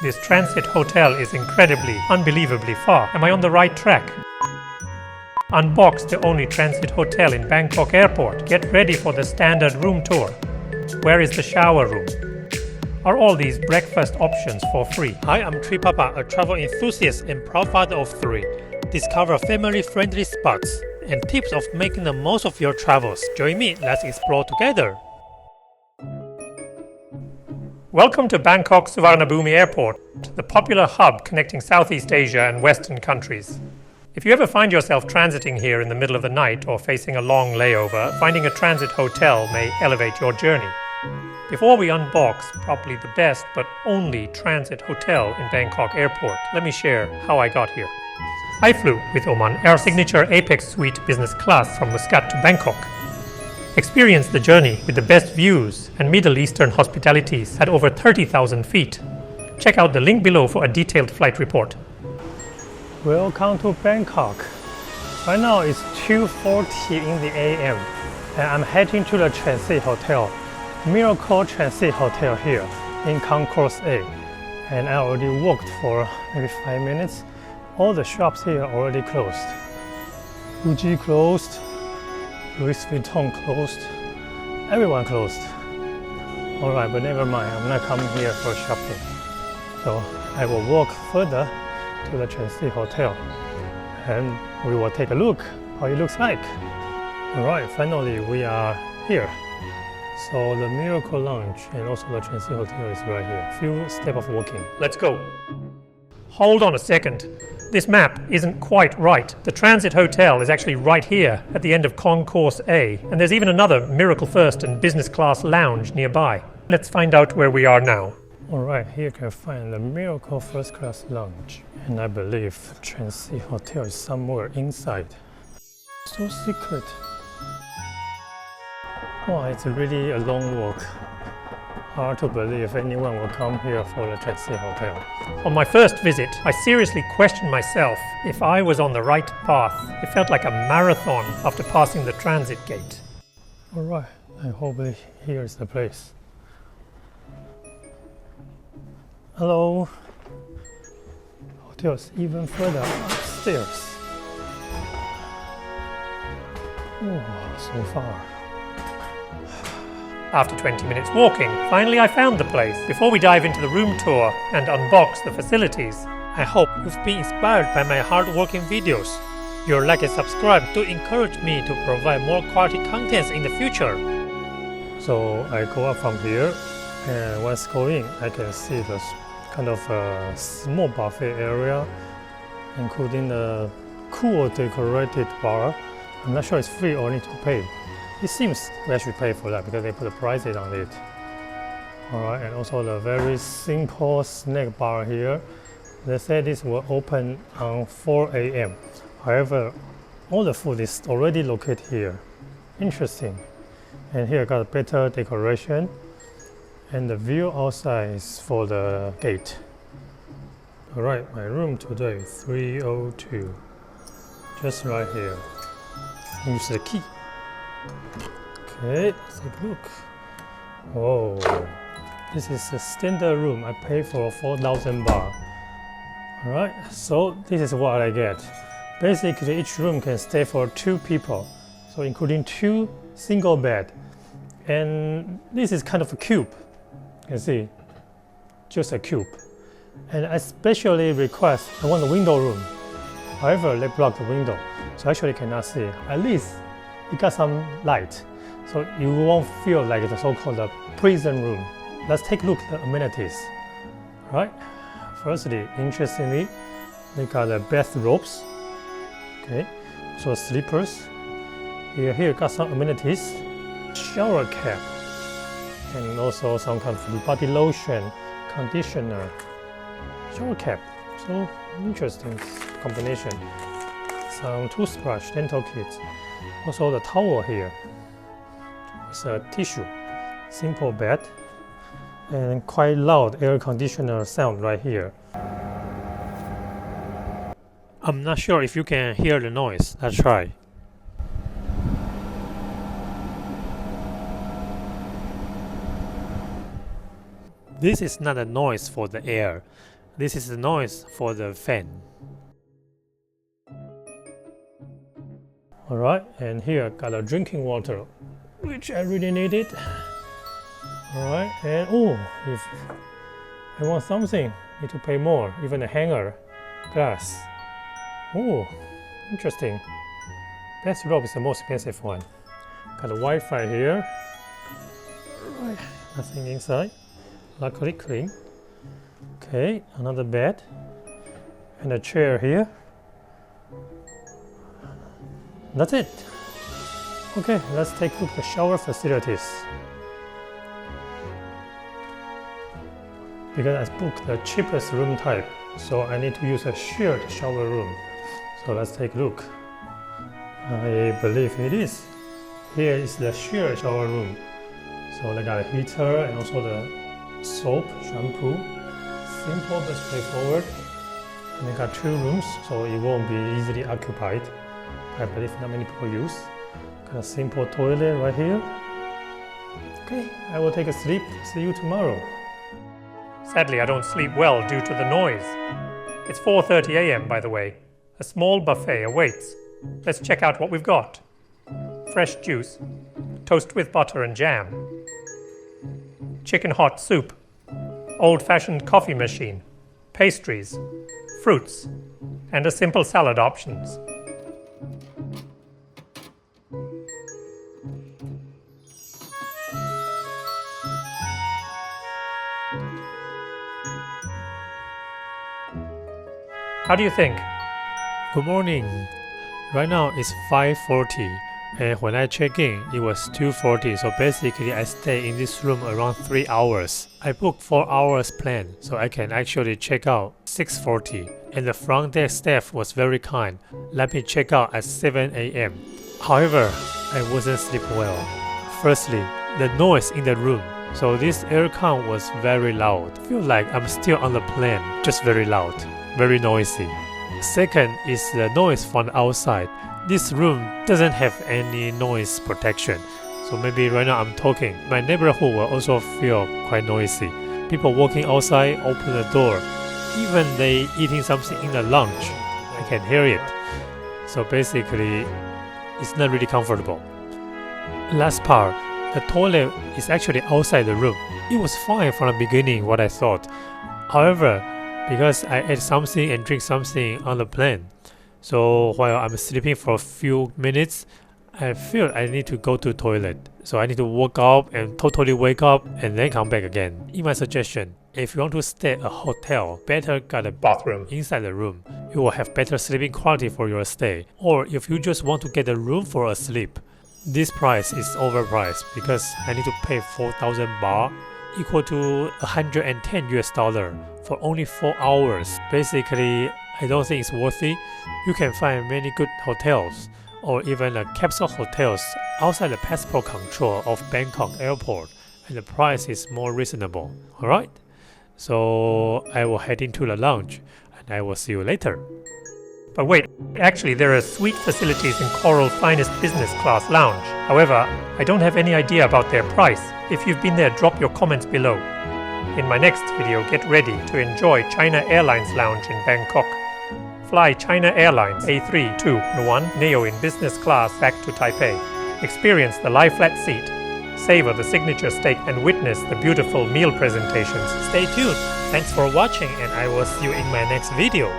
This transit hotel is unbelievably far. Am I on the right track? Unbox, the only transit hotel in Bangkok Airport. Get ready for the standard room tour. Where is the shower room? Are all these breakfast options for free? Hi, I'm Tree Papa, a travel enthusiast and proud father of 3. Discover family-friendly spots and tips of making the most of your travels. Join me, let's explore together. Welcome to Bangkok Suvarnabhumi Airport, the popular hub connecting Southeast Asia and Western countries. If you ever find yourself transiting here in the middle of the night or facing a long layover, finding a transit hotel may elevate your journey. Before we unbox probably the best but only transit hotel in Bangkok Airport, let me share how I got here. I flew with Oman Air Signature Apex Suite Business Class from Muscat to Bangkok. Experienced the journey with the best views and Middle Eastern hospitalities at over 30,000 feet. Check out the link below for a detailed flight report. Welcome to Bangkok. Right now it's 2:40 in the AM and I'm heading to the Transit Hotel, Miracle Transit Hotel here in Concourse A. And I already walked for maybe 5 minutes. All the shops here are already closed. Gucci closed, Louis Vuitton closed, everyone closed. Alright, but never mind, I'm not coming here for shopping. So I will walk further to the Transit Hotel and we will take a look how it looks like. Alright, finally we are here. So the Miracle Lounge and also the Transit Hotel is right here. Few steps of walking. Let's go. Hold on a second. This map isn't quite right. The transit hotel is actually right here at the end of Concourse A, and there's even another Miracle First and Business Class lounge nearby. Let's find out where we are now. Alright, here you can find the Miracle First Class Lounge. And I believe Transit Hotel is somewhere inside. So secret. Wow, it's really a long walk. Hard to believe anyone will come here for the Transit Hotel. On my first visit, I seriously questioned myself if I was on the right path. It felt like a marathon after passing the transit gate. Alright, I hope here is the place. Hello. Hotel's even further upstairs. Oh, so far. After 20 minutes walking, finally I found the place. Before we dive into the room tour and unbox the facilities, I hope you've been inspired by my hard-working videos. Your like and subscribe to encourage me to provide more quality contents in the future. So I go up from here, and once going, I can see the kind of a small buffet area, including a cool decorated bar. I'm not sure it's free or need to pay. It seems we actually pay for that because they put the prices on it. Alright, and also the very simple snack bar here. They say this will open on 4 AM. However, all the food is already located here. Interesting. And here I got a better decoration. And the view outside is for the gate. Alright, my room today, 302. Just right here. Use the key. Okay, let's take a look. Oh, this is a standard room. I pay for 4,000 baht. Alright, so this is what I get. Basically, each room can stay for 2 people, so including 2 single bed. And this is kind of a cube. You can see, just a cube. And I especially request, I want a window room. However, they block the window, so actually cannot see. At least it got some light, so you won't feel like the so-called prison room. Let's take a look at the amenities. Right. Firstly, interestingly, they got the bathrobes. Okay, so slippers. Here got some amenities. Shower cap, and also some kind of body lotion, conditioner, shower cap. So interesting combination. Some toothbrush, dental kits. Also the towel here. It's a tissue. Simple bed. And quite loud air conditioner sound right here. I'm not sure if you can hear the noise. Let's try. This is not a noise for the air. This is the noise for the fan. Alright, and here I got a drinking water, which I really needed. Alright, and if I want something, need to pay more, even a hanger, glass. Interesting. Bathrobe is the most expensive one. Got a Wi-Fi here. Alright, nothing inside. Luckily clean. Okay, another bed. And a chair here. That's it. Okay, let's take a look at the shower facilities. Because I booked the cheapest room type, so I need to use a shared shower room. So let's take a look. I believe it is. Here is the shared shower room. So they got a heater and also the soap, shampoo. Simple but straightforward. And they got 2 rooms, so it won't be easily occupied. I believe not many people use. Got a simple toilet right here. Okay, I will take a sleep. See you tomorrow. Sadly, I don't sleep well due to the noise. It's 4:30 a.m. by the way. A small buffet awaits. Let's check out what we've got. Fresh juice, toast with butter and jam, chicken hot soup, old-fashioned coffee machine, pastries, fruits, and a simple salad options. How do you think? Good morning. Right now it's 5:40, and when I check in, it was 2:40. So basically, I stay in this room around 3 hours. I booked 4 hours plan, so I can actually check out 6:40. And the front desk staff was very kind. Let me check out at 7 a.m. However, I wasn't sleeping well. Firstly, the noise in the room. So this aircon was very loud. I feel like I'm still on the plane, just very loud, very noisy. Second is the noise from the outside. This room doesn't have any noise protection. So maybe right now I'm talking. My neighborhood will also feel quite noisy. People walking outside open the door. Even they eating something in the lunch, I can hear it. So basically, it's not really comfortable. Last part, the toilet is actually outside the room. It was fine from the beginning, what I thought. However, because I ate something and drink something on the plane, so while I'm sleeping for a few minutes, I feel I need to go to the toilet. So I need to wake up and totally wake up and then come back again. In my suggestion, if you want to stay at a hotel, better get a bathroom inside the room. You will have better sleeping quality for your stay. Or if you just want to get a room for a sleep, this price is overpriced because I need to pay 4,000 baht, equal to 110 US dollar for only 4 hours. Basically, I don't think it's worthy. You can find many good hotels or even capsule hotels outside the passport control of Bangkok Airport, and the price is more reasonable. Alright? So I will head into the lounge and I will see you later. But wait, actually there are suite facilities in Coral's finest business class lounge. However, I don't have any idea about their price. If you've been there, drop your comments below. In my next video, get ready to enjoy China Airlines Lounge in Bangkok. Fly China Airlines A321 Neo in business class back to Taipei. Experience the lie-flat seat, savor the signature steak, and witness the beautiful meal presentations. Stay tuned. Thanks for watching, and I will see you in my next video.